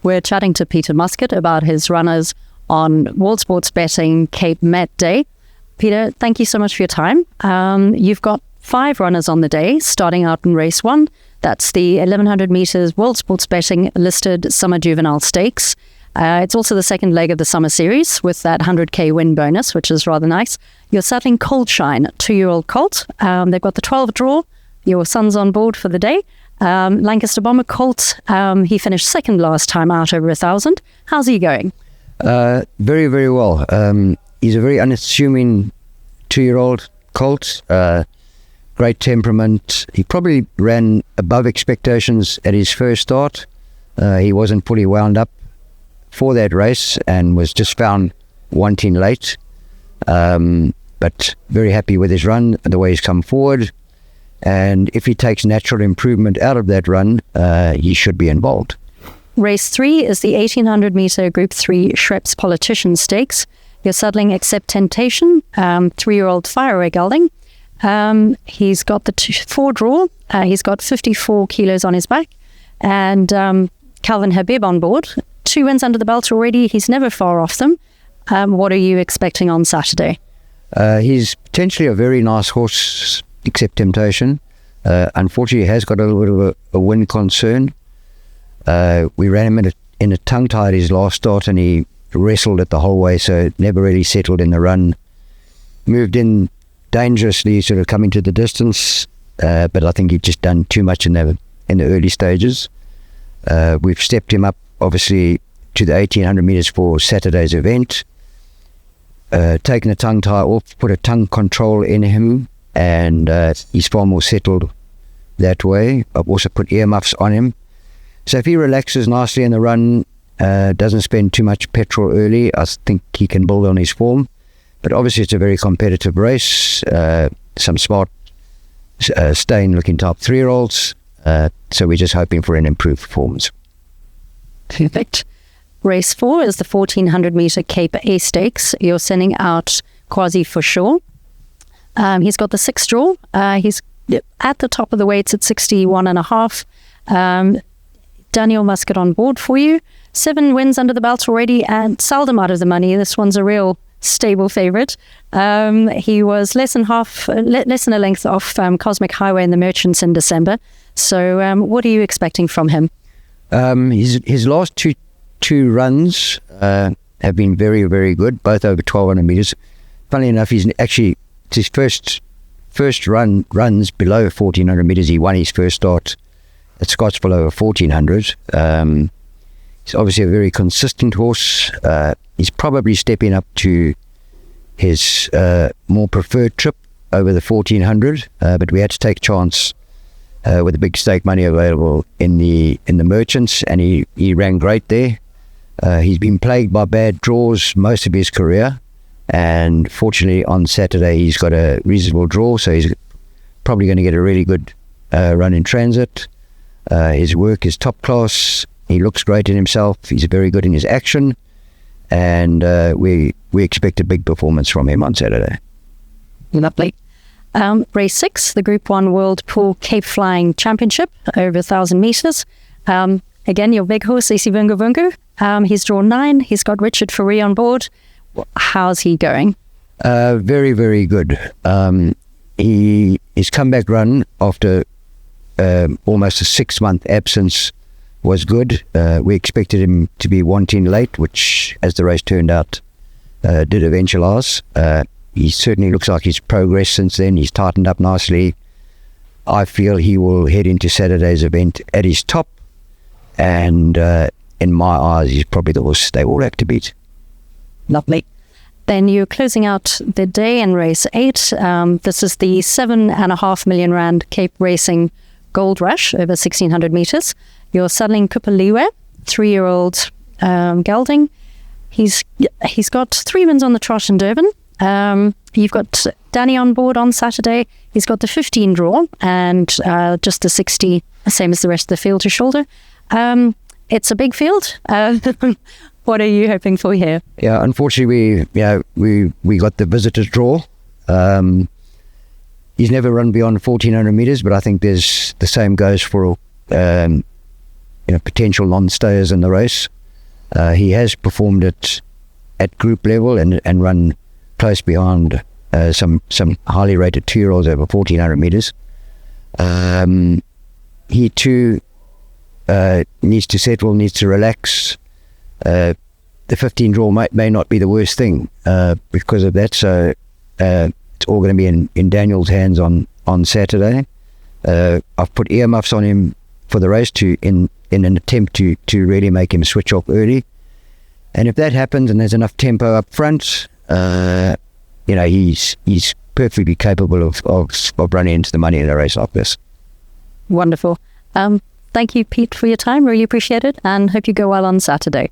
We're chatting to Peter Muscutt about his runners on World Sports Betting Cape Met Day. Peter, thank you so much for your time. You've got 5 runners on the day, starting out in race 1. That's the 1100 meters World Sports Betting listed Summer Juvenile Stakes. It's also the second leg of the summer series with that 100k win bonus, which is rather nice. You're saddling Cold Shine, 2-year-old colt. They've got the 12 draw. Your son's on board for the day. Lancaster Bomber colt, he finished second last time out over 1,000. How's he going? Very, very well. He's a very unassuming 2-year-old colt. Great temperament. He probably ran above expectations at his first start. He wasn't fully wound up for that race and was just found wanting late. But very happy with his run and the way he's come forward. And if he takes natural improvement out of that run, he should be involved. Race 3 is the 1800 meter Group 3 Schreps Politician Stakes. You're saddling Accept Temptation, 3-year-old Fireaway gelding. He's got the 4 draw. He's got 54 kilos on his back. And Calvin Habib on board. 2 wins under the belt already. He's never far off them. What are you expecting on Saturday? He's potentially a very nice horse, Accept Temptation. Unfortunately, he has got a little bit of a wind concern. We ran him in a tongue-tied his last start, and he wrestled it the whole way, so never really settled in the run. Moved in dangerously, sort of coming to the distance, but I think he'd just done too much in the early stages. We've stepped him up, obviously, to the 1800 meters for Saturday's event. Taken a tongue tie off, put a tongue control in him, and he's far more settled that way. I've also put earmuffs on him. So if he relaxes nicely in the run, doesn't spend too much petrol early, I think he can build on his form. But obviously it's a very competitive race. Some smart, staying-looking type 3-year-olds. So we're just hoping for an improved performance. Perfect. Race 4 is the 1400 meter Cape A Stakes. You're sending out Quasiforsure. He's got the 6 draw. He's at the top of the weights at 61.5. Daniel Muscutt on board for you. 7 wins under the belt already and seldom out of the money. This one's a real stable favourite. He was less than a length off Cosmic Highway in the Merchants in December. So what are you expecting from him? His last two runs have been very, very good, both over 1200 meters. Funnily enough, his first runs below 1400 meters. He won his first start at Scottsville over 1400. He's obviously a very consistent horse. He's probably stepping up to his more preferred trip over the 1400, but we had to take a chance with the big stake money available in the Merchants, and he ran great there. He's been plagued by bad draws most of his career, and fortunately on Saturday he's got a reasonable draw, so he's probably going to get a really good run in transit. His work is top class. He looks great in himself. He's very good in his action, and we expect a big performance from him on Saturday. Lovely. Race 6, the Group 1 World Pool Cape Flying Championship over 1,000 meters. Again, your big horse, Isi Vungu Vungu. He's drawn 9. He's got Richard Fourie on board. How's he going? Very, very good. His comeback run after almost a 6-month absence was good. We expected him to be wanting late, which, as the race turned out, did eventualise. He certainly looks like he's progressed since then. He's tightened up nicely. I feel he will head into Saturday's event at his top, and in my eyes, he's probably the horse they all have to beat. Lovely. Then you're closing out the day in race 8. This is the 7.5 million rand Cape Racing Gold Rush over 1,600 meters. You're saddling Kupaliwe, 3-year-old gelding. He's got 3 wins on the trot in Durban. You've got Danny on board on Saturday. He's got the 15 draw and just the 60, same as the rest of the field to shoulder. It's a big field. What are you hoping for here? Yeah, unfortunately, we got the visitors draw. He's never run beyond 1,400 meters, but I think the same goes for potential non-stayers in the race. He has performed it at group level and run close behind some highly rated 2-year-olds over 1,400 meters. He too needs to settle, needs to relax. The 15 draw may not be the worst thing because of that. So it's all going to be in Daniel's hands on Saturday. I've put earmuffs on him for the race in an attempt to really make him switch off early. And if that happens and there's enough tempo up front, he's perfectly capable of running into the money in a race like this. Wonderful. Thank you, Pete, for your time. Really appreciate it, and hope you go well on Saturday.